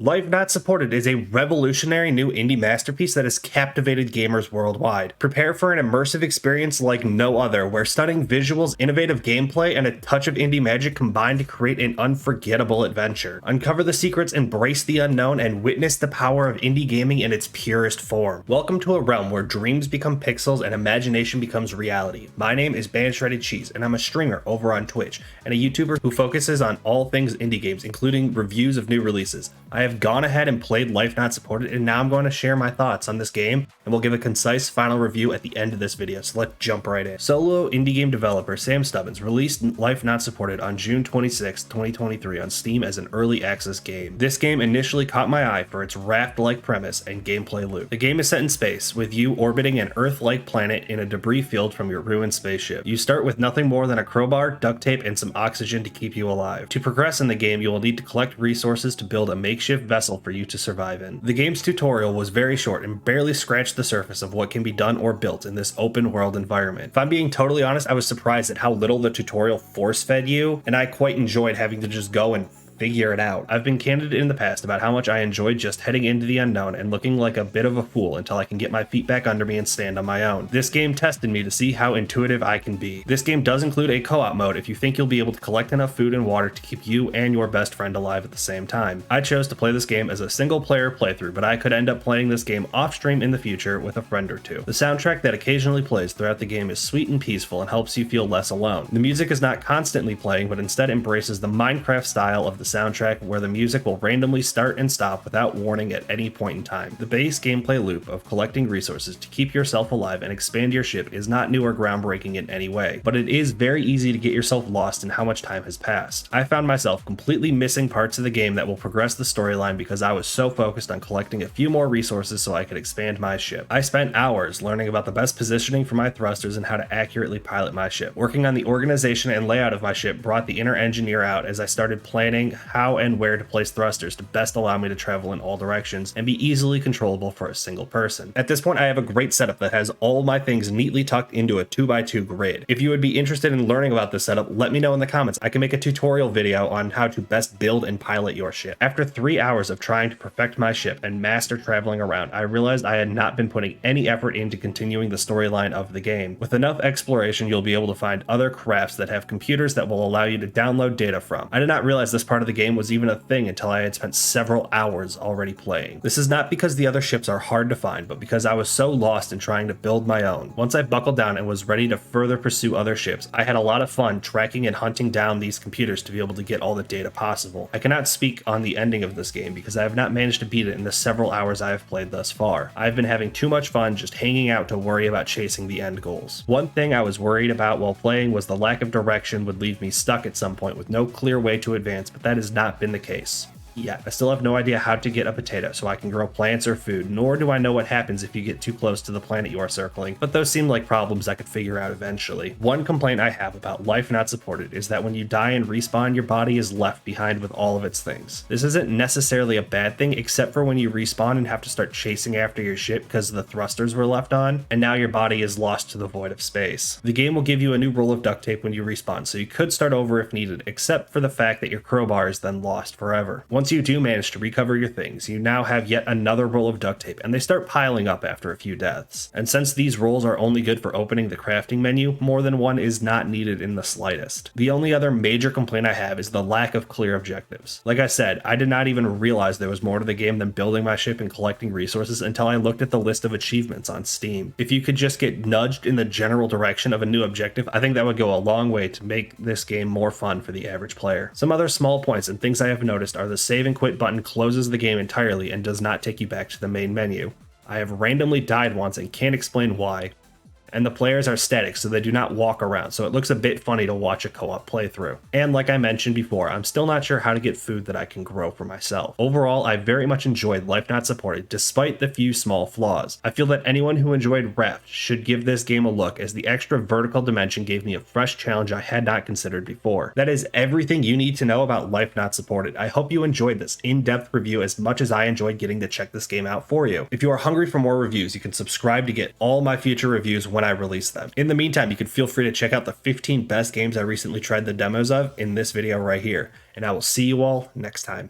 Life Not Supported is a revolutionary new indie masterpiece that has captivated gamers worldwide. Prepare for an immersive experience like no other, where stunning visuals, innovative gameplay, and a touch of indie magic combine to create an unforgettable adventure. Uncover the secrets, embrace the unknown, and witness the power of indie gaming in its purest form. Welcome to a realm where dreams become pixels and imagination becomes reality. My name is Shredded Cheese, and I'm a streamer over on Twitch, and a YouTuber who focuses on all things indie games, including reviews of new releases. I have gone ahead and played Life Not Supported, and now I'm going to share my thoughts on this game, and we'll give a concise final review at the end of this video, so let's jump right in. Solo indie game developer Sam Stubbins released Life Not Supported on June 26, 2023 on Steam as an early access game. This game initially caught my eye for its raft-like premise and gameplay loop. The game is set in space, with you orbiting an Earth-like planet in a debris field from your ruined spaceship. You start with nothing more than a crowbar, duct tape, and some oxygen to keep you alive. To progress in the game, you will need to collect resources to build a makeshift vessel for you to survive in. The game's tutorial was very short and barely scratched the surface of what can be done or built in this open world environment. If I'm being totally honest, I was surprised at how little the tutorial force-fed you, and I quite enjoyed having to just go and figure it out. I've been candid in the past about how much I enjoyed just heading into the unknown and looking like a bit of a fool until I can get my feet back under me and stand on my own. This game tested me to see how intuitive I can be. This game does include a co-op mode if you think you'll be able to collect enough food and water to keep you and your best friend alive at the same time. I chose to play this game as a single player playthrough, but I could end up playing this game off stream in the future with a friend or two. The soundtrack that occasionally plays throughout the game is sweet and peaceful and helps you feel less alone. The music is not constantly playing, but instead embraces the Minecraft style of the soundtrack, where the music will randomly start and stop without warning at any point in time. The base gameplay loop of collecting resources to keep yourself alive and expand your ship is not new or groundbreaking in any way, but it is very easy to get yourself lost in how much time has passed. I found myself completely missing parts of the game that will progress the storyline because I was so focused on collecting a few more resources so I could expand my ship. I spent hours learning about the best positioning for my thrusters and how to accurately pilot my ship. Working on the organization and layout of my ship brought the inner engineer out as I started planning how and where to place thrusters to best allow me to travel in all directions and be easily controllable for a single person. At this point, I have a great setup that has all my things neatly tucked into a 2x2 grid. If you would be interested in learning about this setup, let me know in the comments. I can make a tutorial video on how to best build and pilot your ship. After 3 hours of trying to perfect my ship and master traveling around, I realized I had not been putting any effort into continuing the storyline of the game. With enough exploration, you'll be able to find other crafts that have computers that will allow you to download data from. I did not realize this part of the game was even a thing until I had spent several hours already playing. This is not because the other ships are hard to find, but because I was so lost in trying to build my own. Once I buckled down and was ready to further pursue other ships, I had a lot of fun tracking and hunting down these computers to be able to get all the data possible. I cannot speak on the ending of this game because I have not managed to beat it in the several hours I have played thus far. I've been having too much fun just hanging out to worry about chasing the end goals. One thing I was worried about while playing was the lack of direction would leave me stuck at some point with no clear way to advance, but that has not been the case. Yeah, I still have no idea how to get a potato so I can grow plants or food, nor do I know what happens if you get too close to the planet you are circling, but those seem like problems I could figure out eventually. One complaint I have about Life Not Supported is that when you die and respawn, your body is left behind with all of its things. This isn't necessarily a bad thing, except for when you respawn and have to start chasing after your ship because the thrusters were left on, and now your body is lost to the void of space. The game will give you a new roll of duct tape when you respawn, so you could start over if needed, except for the fact that your crowbar is then lost forever. Once you do manage to recover your things, you now have yet another roll of duct tape, and they start piling up after a few deaths. And since these rolls are only good for opening the crafting menu, more than one is not needed in the slightest. The only other major complaint I have is the lack of clear objectives. Like I said, I did not even realize there was more to the game than building my ship and collecting resources until I looked at the list of achievements on Steam. If you could just get nudged in the general direction of a new objective, I think that would go a long way to make this game more fun for the average player. Some other small points and things I have noticed are the save and quit button closes the game entirely and does not take you back to the main menu. I have randomly died once and can't explain why. And the players are static, so they do not walk around, so it looks a bit funny to watch a co-op playthrough. And like I mentioned before, I'm still not sure how to get food that I can grow for myself. Overall, I very much enjoyed Life Not Supported, despite the few small flaws. I feel that anyone who enjoyed Raft should give this game a look, as the extra vertical dimension gave me a fresh challenge I had not considered before. That is everything you need to know about Life Not Supported. I hope you enjoyed this in-depth review as much as I enjoyed getting to check this game out for you. If you are hungry for more reviews, you can subscribe to get all my future reviews when I release them. In the meantime, you can feel free to check out the 15 best games I recently tried the demos of in this video right here, and I will see you all next time.